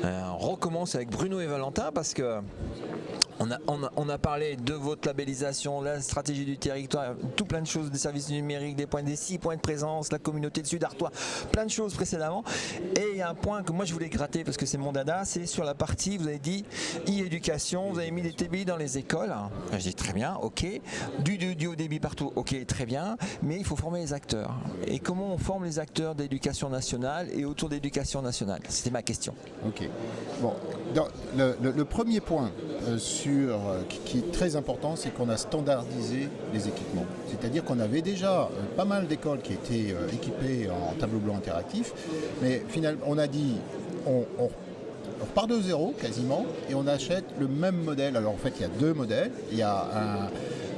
On recommence avec Bruno et Valentin parce que on a parlé de votre labellisation, la stratégie du territoire, tout plein de choses, des services numériques, des 6 points de présence, la communauté de Sud-Artois, plein de choses précédemment. Et il y a un point que moi je voulais gratter parce que c'est mon dada, c'est sur la partie, vous avez dit e-éducation, vous avez mis des TBI dans les écoles. Je dis très bien, ok. Du haut débit partout, ok, très bien. Mais il faut former les acteurs. Et comment on forme les acteurs d'éducation nationale et autour d'éducation nationale? C'était ma question. Ok. Bon, le premier point qui est très important, c'est qu'on a standardisé les équipements. C'est-à-dire qu'on avait déjà pas mal d'écoles qui étaient équipées en tableau blanc interactif, mais finalement on a dit on repart de zéro quasiment et on achète le même modèle. Alors en fait il y a deux modèles. Il y a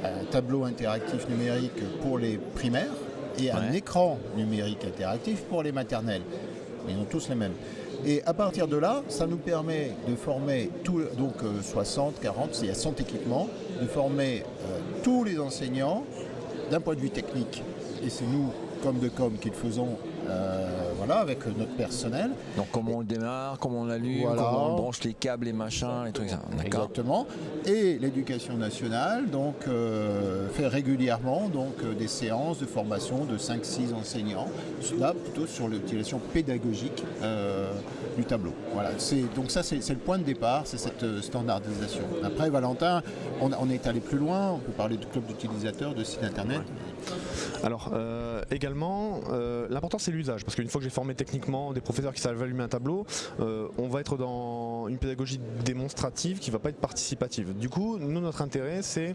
un tableau interactif numérique pour les primaires et un écran numérique interactif pour les maternelles. Ils ont tous les mêmes. Et à partir de là, ça nous permet de former, 60, 40, il y a 100 équipements, de former tous les enseignants d'un point de vue technique. Et c'est nous, comme de com, qui le faisons avec notre personnel. Donc comment on le démarre, comment on l'allume, comment on branche les câbles, les machins, les trucs. D'accord. Exactement. Et l'éducation nationale fait régulièrement des séances de formation de 5-6 enseignants, là plutôt sur l'utilisation pédagogique du tableau. Voilà. Donc ça c'est le point de départ, c'est cette standardisation. Après Valentin, on est allé plus loin, on peut parler de club d'utilisateurs, de site internet. Alors également, l'important c'est l'usage, parce qu'une fois que j'ai formé techniquement des professeurs qui savent allumer un tableau, on va être dans une pédagogie démonstrative qui ne va pas être participative. Du coup, nous, notre intérêt, c'est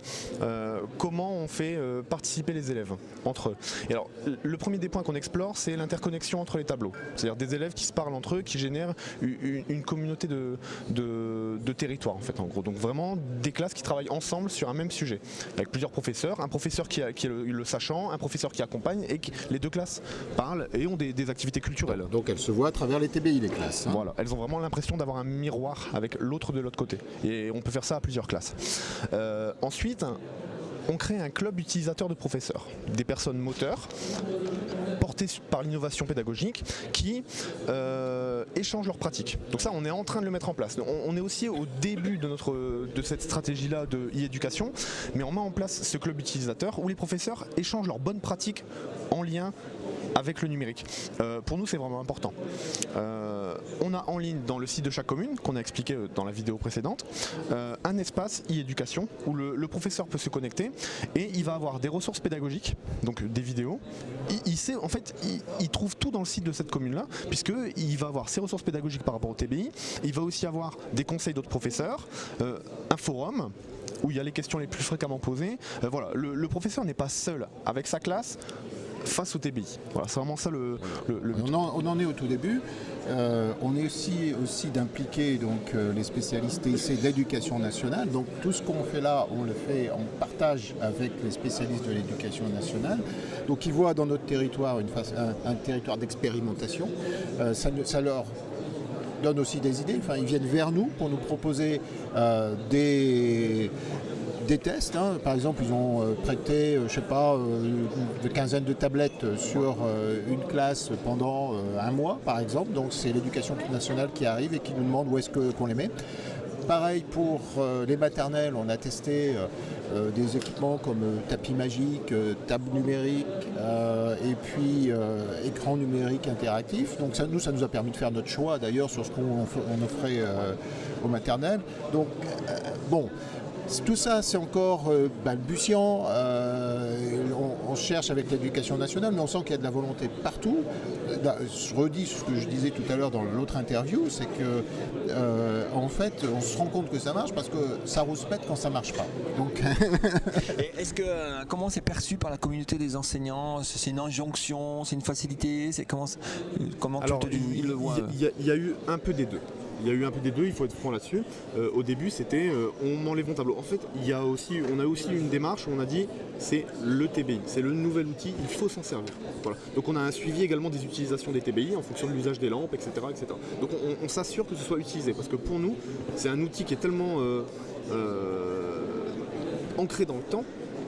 comment on fait participer les élèves entre eux. Et alors, le premier des points qu'on explore, c'est l'interconnexion entre les tableaux. C'est-à-dire des élèves qui se parlent entre eux, qui génèrent une communauté de territoire, en fait, en gros. Donc vraiment, des classes qui travaillent ensemble sur un même sujet, avec plusieurs professeurs, un professeur qui est le sachant, un professeur qui accompagne, et les deux classes parlent et ont des activités culturelles. Donc elles se voient à travers les TBI, les classes. Voilà, elles ont vraiment l'impression d'avoir un miroir avec l'autre de l'autre côté. Et on peut faire ça à plusieurs classes. Ensuite, on crée un club utilisateur de professeurs, des personnes moteurs, portées par l'innovation pédagogique, qui échangent leurs pratiques. Donc ça, on est en train de le mettre en place. On est aussi au début de cette stratégie-là de e-éducation, mais on met en place ce club utilisateur où les professeurs échangent leurs bonnes pratiques en lien avec le numérique. Pour nous, c'est vraiment important. On a en ligne dans le site de chaque commune, qu'on a expliqué dans la vidéo précédente, un espace e-éducation où le professeur peut se connecter et il va avoir des ressources pédagogiques, donc des vidéos. Il trouve tout dans le site de cette commune-là, puisqu'il va avoir ses ressources pédagogiques par rapport au TBI, il va aussi avoir des conseils d'autres professeurs, un forum où il y a les questions les plus fréquemment posées. Voilà, le professeur n'est pas seul avec sa classe face au TBI. Voilà, c'est vraiment ça le but. On en est au tout début. On est aussi d'impliquer les spécialistes TIC d'éducation nationale. Donc tout ce qu'on fait là, on le fait en partage avec les spécialistes de l'éducation nationale. Donc ils voient dans notre territoire un territoire d'expérimentation. Ça leur donne aussi des idées. Enfin, ils viennent vers nous pour nous proposer des tests. Par exemple, ils ont prêté, une quinzaine de tablettes sur une classe pendant un mois, par exemple. Donc c'est l'éducation nationale qui arrive et qui nous demande où est-ce qu'on les met. Pareil pour les maternelles, on a testé des équipements comme tapis magique, table numérique et puis écran numérique interactif. Donc ça nous a permis de faire notre choix d'ailleurs sur ce qu'on offrait aux maternelles. Donc tout ça, c'est encore balbutiant. On cherche avec l'éducation nationale, mais on sent qu'il y a de la volonté partout. Je redis ce que je disais tout à l'heure dans l'autre interview, c'est que en fait, on se rend compte que ça marche parce que ça rouspète quand ça marche pas. Donc Et comment c'est perçu par la communauté des enseignants? C'est une injonction, c'est une facilité? Comment ils le voient? Il y a eu un peu des deux. Il faut être franc là-dessus. Au début, c'était on m'enlève mon tableau. En fait, on a aussi une démarche où on a dit c'est le TBI, c'est le nouvel outil, il faut s'en servir. Voilà. Donc on a un suivi également des utilisations des TBI en fonction de l'usage des lampes, etc. etc. Donc on s'assure que ce soit utilisé parce que pour nous, c'est un outil qui est tellement ancré dans le temps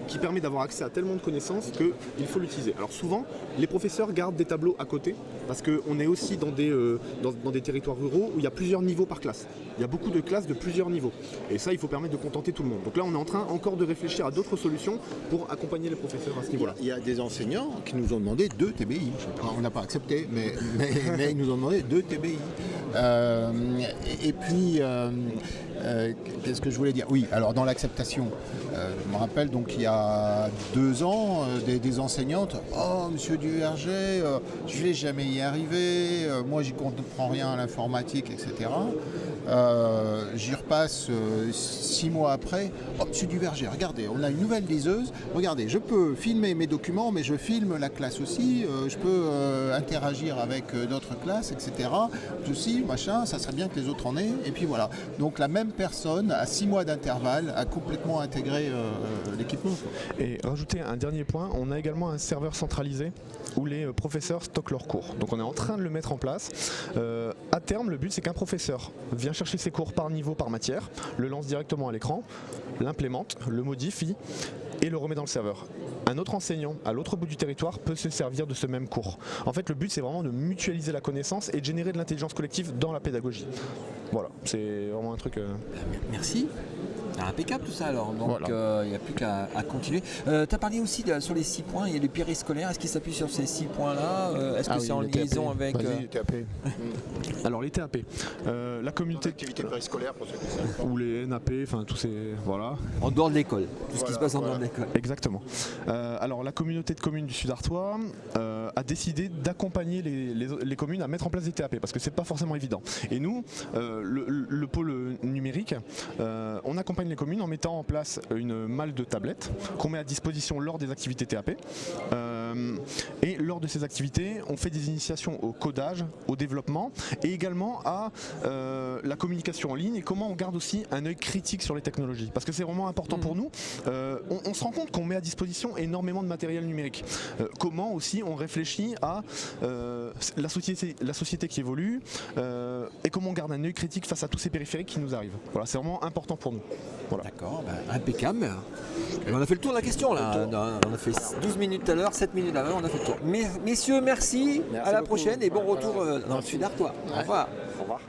qui permet d'avoir accès à tellement de connaissances qu'il faut l'utiliser. Alors souvent, les professeurs gardent des tableaux à côté parce qu'on est aussi dans des territoires ruraux où il y a plusieurs niveaux par classe. Il y a beaucoup de classes de plusieurs niveaux. Et ça, il faut permettre de contenter tout le monde. Donc là, on est en train encore de réfléchir à d'autres solutions pour accompagner les professeurs à ce niveau-là. Il y a des enseignants qui nous ont demandé 2 TBI. On n'a pas accepté, mais ils nous ont demandé 2 TBI. Et puis, qu'est-ce que je voulais dire? Oui, alors dans l'acceptation, je me rappelle donc il y a 2 ans, des enseignantes, oh monsieur Duverger, je vais jamais y arriver, moi j'y comprends rien à l'informatique, etc. J'y repasse 6 mois après, oh monsieur Duverger, regardez, on a une nouvelle liseuse, regardez, je peux filmer mes documents, mais je filme la classe aussi, je peux interagir avec d'autres classes, etc. Ceci, machin, ça serait bien que les autres en aient, et puis voilà. Donc la même personne, à 6 mois d'intervalle, a complètement intégré l'équipement. Et rajouter un dernier point, on a également un serveur centralisé où les professeurs stockent leurs cours. Donc on est en train de le mettre en place. À terme, le but c'est qu'un professeur vient chercher ses cours par niveau, par matière, le lance directement à l'écran, l'implémente, le modifie et le remet dans le serveur. Un autre enseignant à l'autre bout du territoire peut se servir de ce même cours. En fait, le but c'est vraiment de mutualiser la connaissance et de générer de l'intelligence collective dans la pédagogie. Voilà, c'est vraiment un truc... Merci. Impeccable tout ça alors, donc il Voilà. n'y a plus qu'à continuer. Tu as parlé aussi sur les 6 points, il y a le périscolaire, est-ce qu'il s'appuie sur ces 6 points-là? Est-ce que c'est en liaison avec... Vas-y, TAP. Alors les TAP, la communauté Activité périscolaire pour ceux qui savent. ou les NAP, enfin tous ces... Voilà. En dehors de l'école, tout ce qui se passe en dehors de l'école. Exactement. Alors la communauté de communes du Sud Artois a décidé d'accompagner les communes à mettre en place des TAP parce que c'est pas forcément évident. Et nous, le pôle numérique, on accompagne les communes en mettant en place une malle de tablettes qu'on met à disposition lors des activités TAP. Et lors de ces activités, on fait des initiations au codage, au développement et également à la communication en ligne et comment on garde aussi un œil critique sur les technologies. Parce que c'est vraiment important pour nous. On se rend compte qu'on met à disposition énormément de matériel numérique. Comment aussi on réfléchit à la société qui évolue et comment on garde un œil critique face à tous ces périphériques qui nous arrivent. Voilà, c'est vraiment important pour nous. Voilà. D'accord, impeccable. Et on a fait le tour de la question là. On a fait 12 minutes tout à l'heure, 7 minutes à l'heure, on a fait le tour. Messieurs, merci à la prochaine et bon retour dans le Sud Artois. Au revoir. Au revoir.